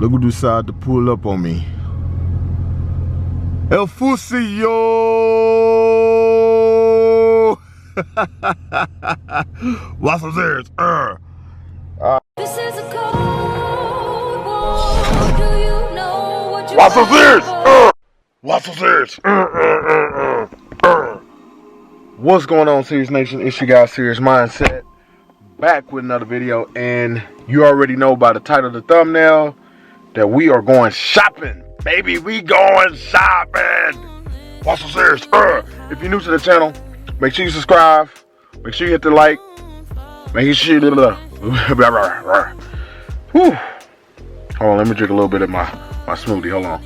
Look who decided to pull up on me. El Fuush. What's up, serious? This is a cold war. Do you know what you What's up, serious? What's up, serious? What's going on, Serious Nation? It's your guy, Serious Mindset, back with another video, and you already know by the title of the thumbnail that we are going shopping, baby. We going shopping. What's so serious? If you're new to the channel, make sure you subscribe. Make sure you hit the like. Make sure you Whew. Hold on, let me drink a little bit of my smoothie. Hold on.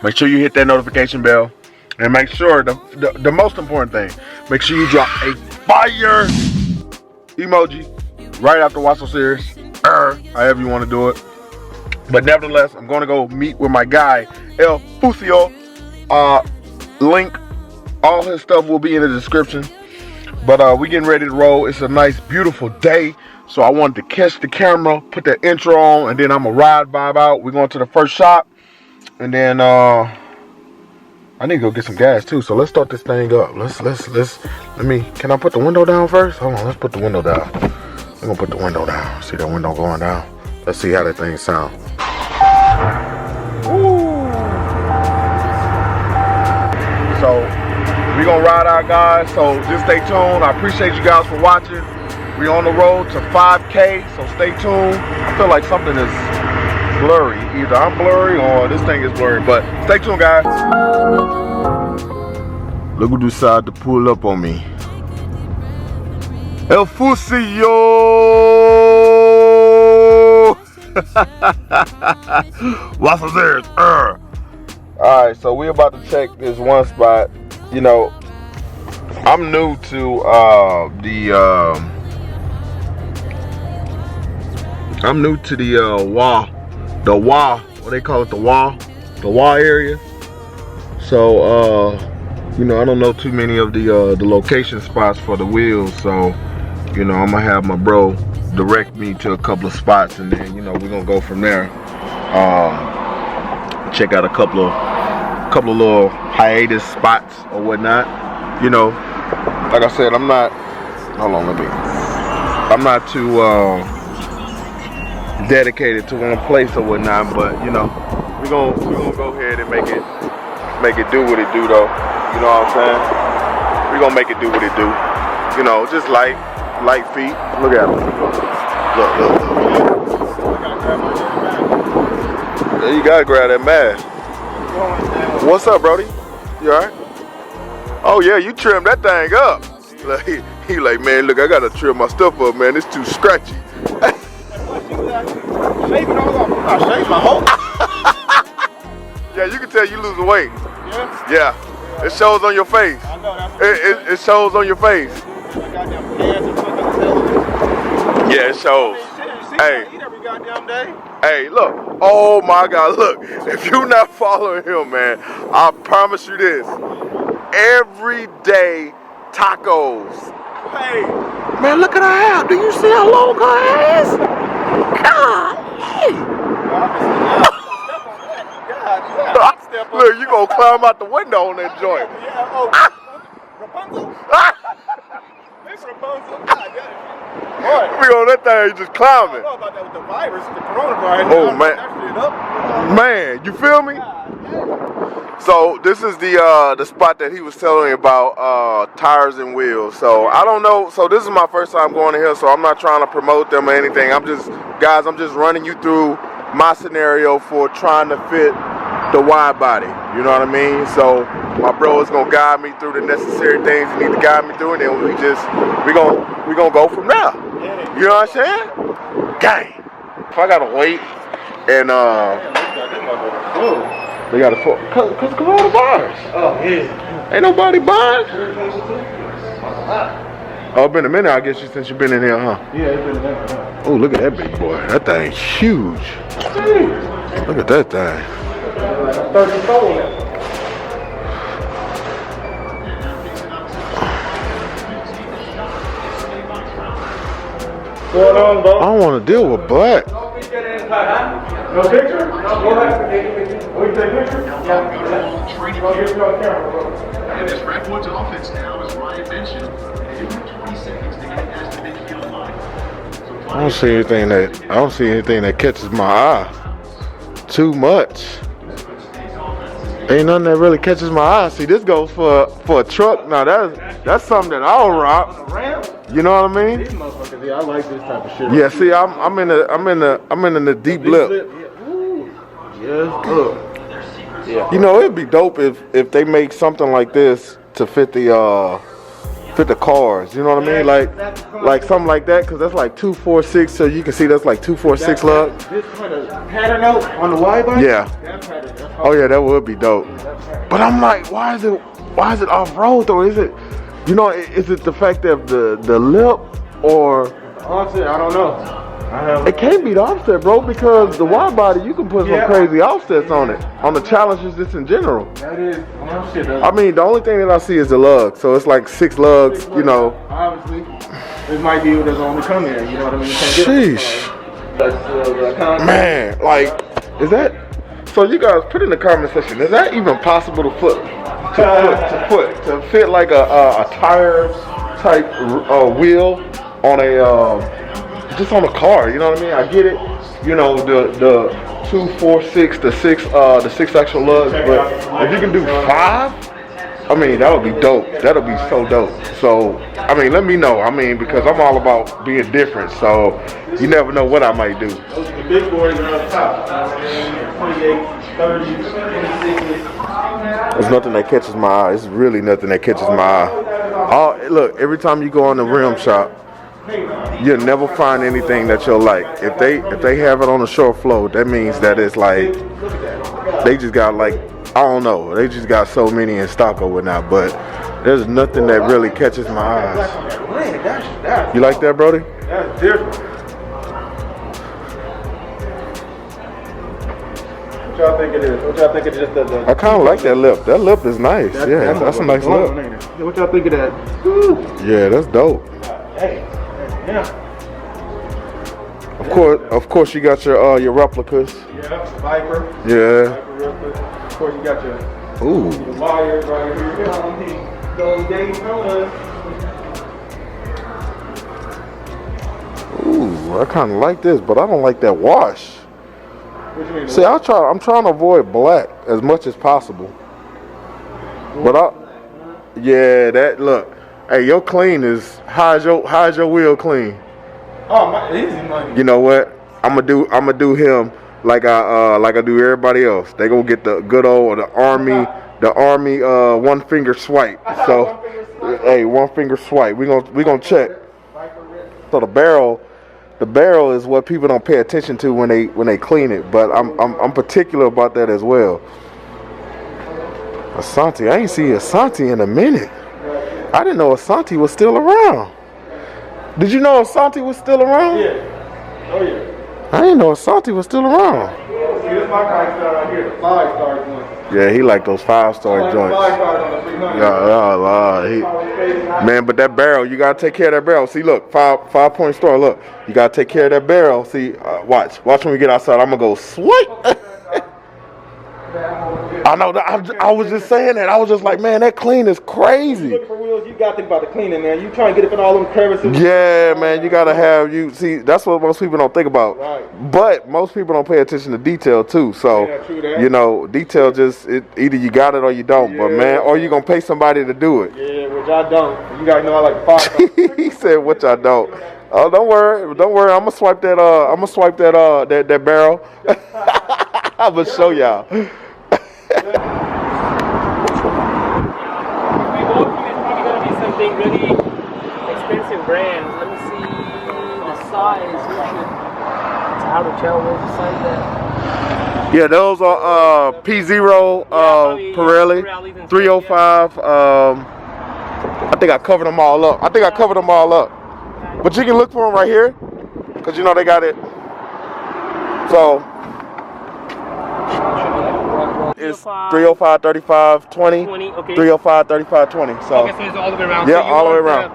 Make sure you hit that notification bell, and make sure the most important thing, make sure you drop a fire emoji right after What's So Serious, however you want to do it. But nevertheless, I'm going to go meet with my guy El Fuush. Link, all his stuff will be in the description. But we getting ready to roll. It's a nice, beautiful day, so I wanted to catch the camera, put that intro on, and then I'm gonna vibe out. We're going to the first shop, and then I need to go get some gas too. So let's start this thing up. Can I put the window down first? Hold on, let's put the window down. We're gonna put the window down. See that window going down? Let's see how that thing sound. Woo. So we gonna ride out, guys. So just stay tuned. I appreciate you guys for watching. We on the road to 5K, so stay tuned. I feel like something is blurry. Either I'm blurry or this thing is blurry, but stay tuned, guys. Look who decided to pull up on me. El Fuush. What's up, serious? Alright, so we about to check this one spot. You know, I'm new to what they call it, the wah area. So you know, I don't know too many of the location spots for the wheels, so you know, I'm gonna have my bro direct me to a couple of spots, and then you know, we're gonna go from there. Check out a couple of little hiatus spots or whatnot. You know, like I said, I'm not too dedicated to one place or whatnot, but you know, we're gonna go ahead and make it do what it do, though. You know what I'm saying? We're gonna make it do what it do. You know, just light feet. Look at them. Look. Yeah, you gotta grab that mask. What's up, Brody? You alright? Oh yeah, you trimmed that thing up. Like, he like, man, look, I gotta trim my stuff up, man. It's too scratchy. Shaving all off. I shaved my whole. Yeah, you can tell you losing weight. Yeah. It shows on your face. I know, It shows on your face. Yeah, it shows. Hey. Eat every goddamn day. Hey, look. Oh my God, look. If you're not following him, man, I promise you this. Every day, tacos. Hey. Man, look at her hair. Do you see how long her hair is? God. Look, you gonna climb out the window on that joint. Yeah, Rapunzel? It's Rapunzel. We on that thing just climbing. I don't know about that with the virus, the coronavirus. Oh, man. Man, you feel me? So this is the spot that he was telling me about, tires and wheels. So I don't know. So this is my first time going to here, so I'm not trying to promote them or anything. I'm just running you through my scenario for trying to fit the wide body. You know what I mean? So my bro is gonna guide me through the necessary things he needs to guide me through, and then we gonna go from there. You know what I'm saying? Gang. If I gotta wait and they got a cause coronavirus. Oh yeah. Ain't nobody buying. Oh, it's been a minute, I guess, since you've been in here, huh? Yeah, it's been a minute. Oh, look at that big boy. That thing's huge. Look at that thing. 34. What's going on, I bro? don't want to deal with black. No picture? No, go ahead. We take picture? Yeah. Go get your camera, bro. And this Redwoods offense now, as Ryan mentioned, they do have 20 seconds to get past the midfield line. I don't see anything that catches my eye too much. Ain't nothing that really catches my eye. See, this goes for a truck. Now that's something that I'll rock. You know what I mean? These motherfuckers, yeah, I like this type of shit. Yeah. See, I'm in the deep lip. Yes, look. Yeah. You know, it'd be dope if they make something like this to fit the cars. You know what I mean? Like something like that, because that's like 246. So you can see that's like 246 lug. This kind of pattern out on the wide body. Yeah. That pattern. That's Oh yeah, that would be dope. But I'm like, why is it off road though? Is it, you know, is it the fact of the lip or? Honestly, I don't know. It can't be the offset, bro, because the wide body you can put some crazy offsets on it. On the Challengers, just in general. That is, shit. I mean, the only thing that I see is the lug, so it's like 6 lugs, you know. Obviously, this might be what there's only come here. You know what I mean? Sheesh. That's Man, like, is that? So you guys put in the comment section. Is that even possible to fit like a tire type wheel on a just on a car? You know what I mean? I get it. You know, the 2, 4, 6, the 6 actual lugs, but if you can do 5. I mean, that would be dope. That'll be so dope. So, I mean, let me know. I mean, because I'm all about being different. So, you never know what I might do. Those are the big boys are on top. 28, 30, 26. There's nothing that catches my eye. It's really nothing that catches my eye. Look, every time you go in the rim shop, you'll never find anything that you'll like. If they have it on the short flow, that means that it's like they just got like, I don't know, they just got so many in stock or whatnot, but there's nothing that really catches my eyes. You like that, Brody? That's different. What y'all think it is? What y'all think it's just the I kind of like that lip. That lip is nice. Yeah, that's a nice lip. What y'all think of that? Woo. Yeah, that's dope. Hey, yeah. Of course, you got your replicas. Yeah, Viper. Yeah. Viper real quick. Of course, you got your Ooh. wires right here. You know, those Daytonas. Ooh, I kind of like this, but I don't like that wash. What you mean? See, I'm trying to avoid black as much as possible. But look. Hey, your clean is how's your wheel clean? Oh, easy money. You know what? I'm gonna do him like I do everybody else. They gonna get the good old the army 1 finger swipe. So, hey, 1 finger swipe. We gonna check. So the barrel is what people don't pay attention to when they clean it. But I'm particular about that as well. Asante, I ain't seen Asante in a minute. I didn't know Asante was still around. Did you know Asante was still around? Yeah. Oh yeah. I didn't know Asante was still around. See, this my kind of star right here, the 5-star joint. Yeah, he like those 5-star joints. 5-stars on the 300. Man, but that barrel, you gotta take care of that barrel. See, look, 5-point star. Look, you gotta take care of that barrel. See, watch when we get outside. I'm gonna go swipe. I know. I was just saying that. I was just like, man, that clean is crazy. Looking for wheels, you gotta think about the cleaning, man. You try and get up in all them crevices. Yeah, man, you gotta have see. That's what most people don't think about. Right. But most people don't pay attention to detail too. So, Yeah, true that. you know, detail either you got it or you don't. But man, or you gonna pay somebody to do it. Yeah, which I don't. You gotta know I like 5-star. He said, which I don't. Oh, don't worry. I'm gonna swipe that. That barrel. I'm gonna show y'all. We both think it's probably gonna be something really expensive brands. Let me see the size. It's hard to tell what the size that. Yeah, those are P0 Pirelli 305. I think I covered them all up. But you can look for them right here, cause you know they got it. So it's 305 35 20. 20, okay. 305 35 20. So Okay, so it's all the way around. yeah, so all the way around.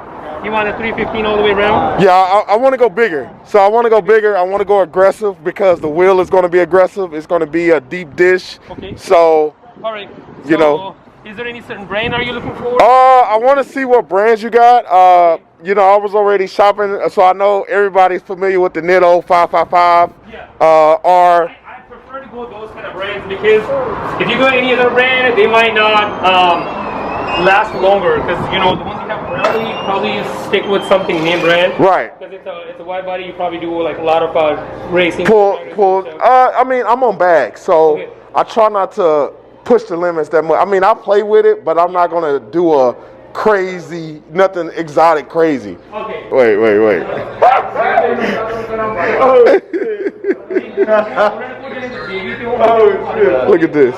You want a 315 all the way around? Yeah, I want to go bigger. So I want to go bigger. I want to go aggressive because the wheel is going to be aggressive. It's going to be a deep dish. Okay. So, All right. you know. Is there any certain brand are you looking for? I want to see what brands you got. You know, I was already shopping, so I know everybody's familiar with the Nitto 555. Yeah. I I prefer to go those kind of brands because if you go any other brand, they might not last longer because you know the ones you have probably stick with something name brand. Right. Because it's a wide body, you probably do like a lot of racing. Pull. So. I mean, I'm on bags, so Okay. I try not to push the limits that much. I mean, I play with it, but I'm not gonna do a crazy, nothing exotic crazy. Okay. Wait. Look at this.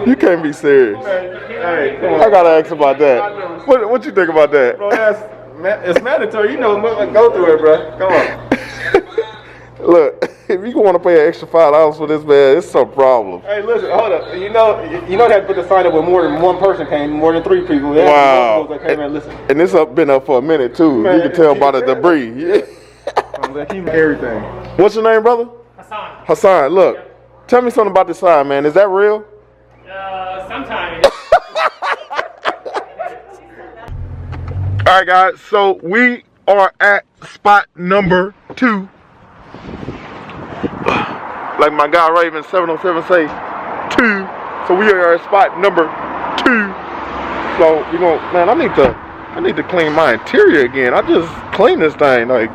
You can't be serious. Hey, come on. I gotta ask about that. What you think about that? Bro, it's mandatory. You know, go through it, bro. Come on. Look, if you want to pay an extra $5 for this, man, it's some problem. Hey, listen, hold up. You know they have to put the sign up when more than one person came, more than 3 people. They Wow. Like, hey, man, listen. And this been up for a minute too. Man, You can tell by the debris. Yeah. I'm like, he everything. What's your name, brother? Hassan. Hassan. Look, tell me something about this sign, man. Is that real? Sometimes. All right, guys. So we are at spot number 2. Like my guy Raven 707 say, 2. So we are at spot number 2. So we gonna, man, I need to clean my interior again. I just cleaned this thing, like,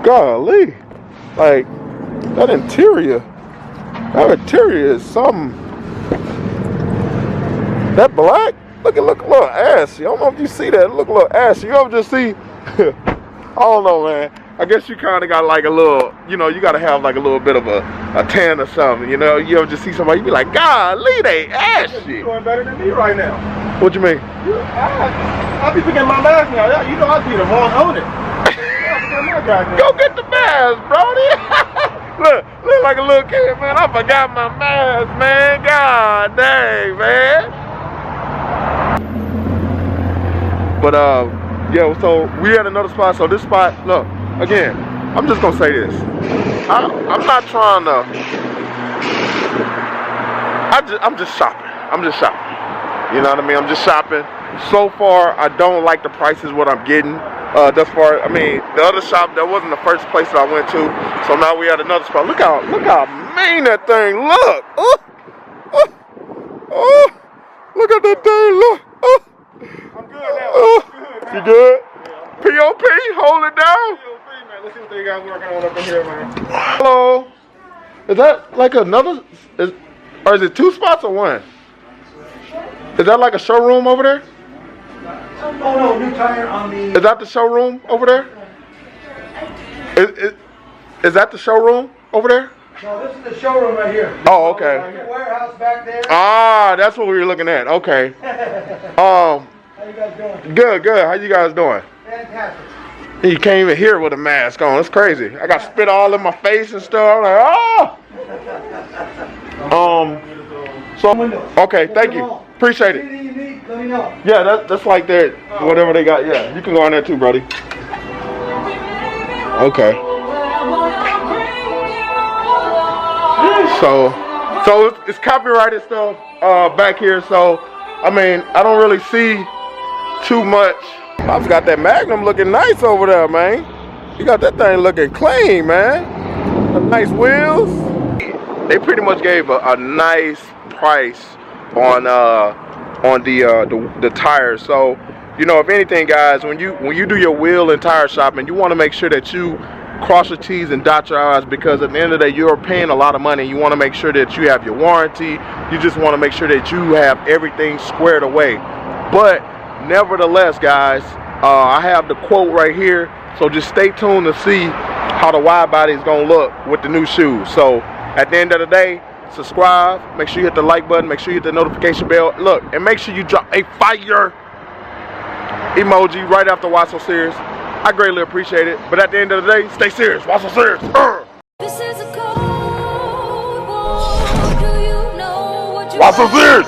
golly, like that interior is something. That black, look a little ashy. I don't know if you see that. It look a little ashy. You ever just see? I don't know, man. I guess you kind of got like a little, you know, you got to have like a little bit of a tan or something, you know. You ever just see somebody, you be like, golly, they ashy. You're doing better than me right now. What you mean? I be forgetting my mask now. You know I be the wrong on it. Go get the mask, Brody. look like a little kid, man. I forgot my mask, man. God dang, man. But yeah, so we at another spot. So this spot, look, again, I'm just gonna say this. I'm not trying to. I'm just shopping. I'm just shopping. You know what I mean? I'm just shopping. So far, I don't like the prices what I'm getting. Thus far, I mean, the other shop that wasn't the first place that I went to. So now we at another spot. Look how mean that thing look. Look at that thing look. I'm good now. You good? POP, hold it down. Man, let's see what they got working on up in here, man. Hello. Is that like another? Or is it 2 spots or 1? Is that like a showroom over there? Oh no, new tire on the. Is that the showroom over there? Is that the showroom over there? No, this is the showroom right here. Oh, okay. The warehouse back there. Ah, that's what we were looking at. Okay. How you guys doing? Good. How you guys doing? Fantastic. You can't even hear with a mask on. It's crazy. I got spit all in my face and stuff. I'm like, oh. So, okay, thank you. Appreciate it. Anything you need, let me know. Yeah, that's like that. Whatever they got. Yeah, you can go on there too, buddy. Okay. So it's copyrighted stuff back here. So, I mean, I don't really see too much. I've got that Magnum looking nice over there, man. You got that thing looking clean, man. The nice wheels. They pretty much gave a nice price on the tires. So, you know, if anything, guys, when you do your wheel and tire shopping, you want to make sure that you cross your T's and dot your I's, because at the end of the day, you're paying a lot of money. You want to make sure that you have your warranty. You just want to make sure that you have everything squared away. But nevertheless, guys, I have the quote right here. So just stay tuned to see how the Widebody is going to look with the new shoes. So at the end of the day, subscribe. Make sure you hit the like button. Make sure you hit the notification bell. Look, and make sure you drop a fire emoji right after Why So Serious. I greatly appreciate it. But at the end of the day, stay serious. Why So Serious? This is a cold war. Do you know what you Why So Serious?